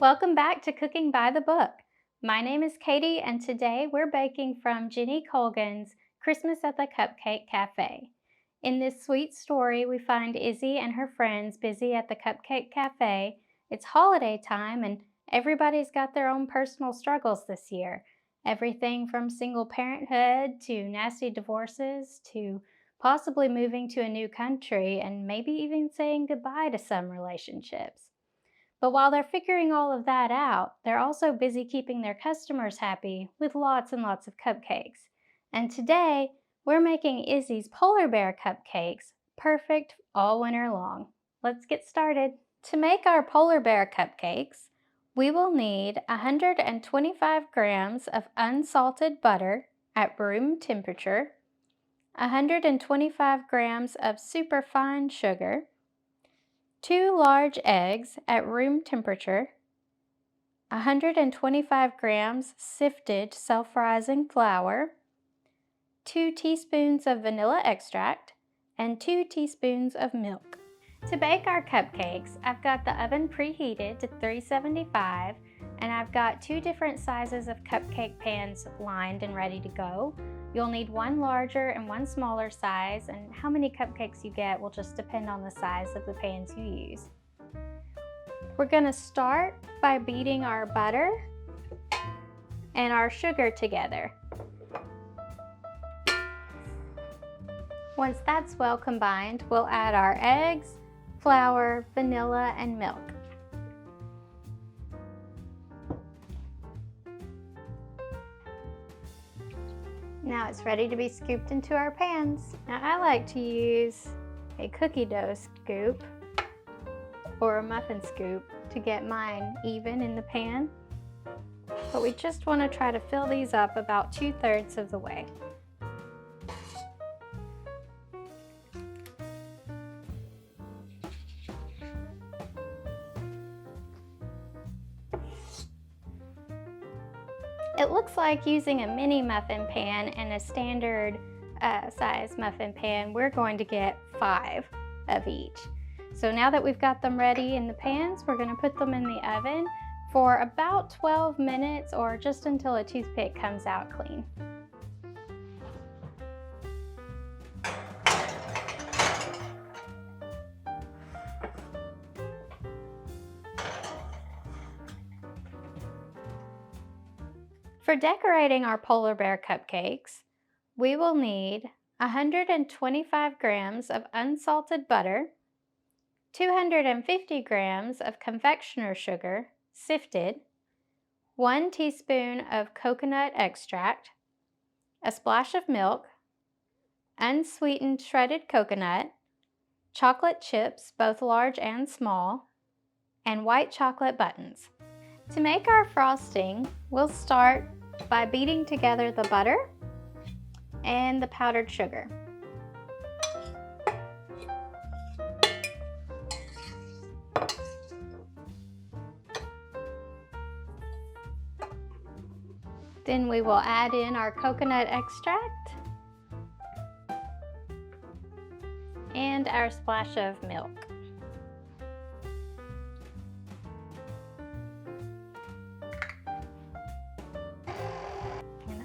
Welcome back to Cooking by the Book. My name is Katie, and today we're baking from Jenny Colgan's Christmas at the Cupcake Cafe. In this sweet story, we find Izzy and her friends busy at the Cupcake Cafe. It's holiday time, and everybody's got their own personal struggles this year. Everything from single parenthood to nasty divorces to possibly moving to a new country and maybe even saying goodbye to some relationships. But while they're figuring all of that out, they're also busy keeping their customers happy with lots and lots of cupcakes. And today, we're making Izzy's polar bear cupcakes, perfect all winter long. Let's get started. To make our polar bear cupcakes, we will need 125 grams of unsalted butter at room temperature, 125 grams of superfine sugar, 2 large eggs at room temperature, 125 grams sifted self-rising flour, 2 teaspoons of vanilla extract, and 2 teaspoons of milk. To bake our cupcakes, I've got the oven preheated to 375, and I've got 2 different sizes of cupcake pans lined and ready to go. You'll need one larger and one smaller size, and how many cupcakes you get will just depend on the size of the pans you use. We're going to start by beating our butter and our sugar together. Once that's well combined, we'll add our eggs, flour, vanilla, and milk. Now it's ready to be scooped into our pans. Now I like to use a cookie dough scoop or a muffin scoop to get mine even in the pan. But we just want to try to fill these up about 2/3 of the way. It looks like using a mini muffin pan and a standard size muffin pan, we're going to get 5 of each. So now that we've got them ready in the pans, we're going to put them in the oven for about 12 minutes or just until a toothpick comes out clean. For decorating our polar bear cupcakes, we will need 125 grams of unsalted butter, 250 grams of confectioner sugar, sifted, 1 teaspoon of coconut extract, a splash of milk, unsweetened shredded coconut, chocolate chips, both large and small, and white chocolate buttons. To make our frosting, we'll start by beating together the butter and the powdered sugar. Then we will add in our coconut extract and our splash of milk.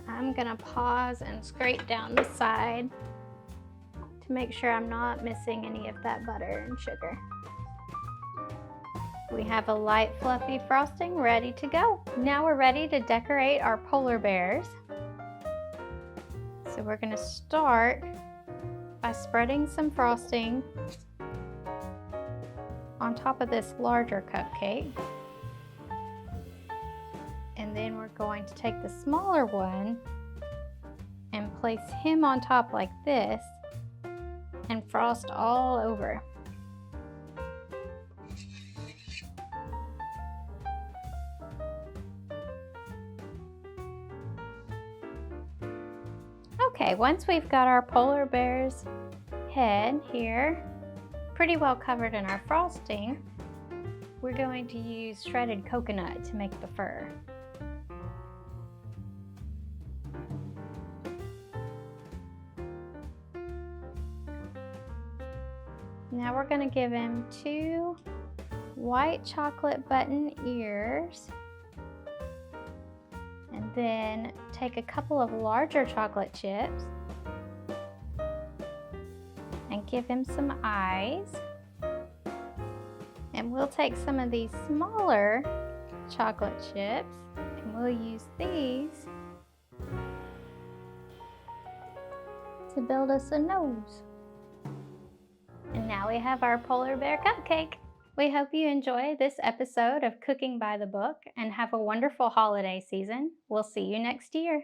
I'm gonna pause and scrape down the side to make sure I'm not missing any of that butter and sugar. We have a light fluffy frosting ready to go. Now we're ready to decorate our polar bears. So we're gonna start by spreading some frosting on top of this larger cupcake. And then we're going to take the smaller one and place him on top like this and frost all over. Okay, once we've got our polar bear's head here pretty well covered in our frosting, we're going to use shredded coconut to make the fur. Now we're going to give him 2 white chocolate button ears, and then take a couple of larger chocolate chips and give him some eyes. And we'll take some of these smaller chocolate chips and we'll use these to build us a nose. And now we have our polar bear cupcake. We hope you enjoy this episode of Cooking by the Book and have a wonderful holiday season. We'll see you next year.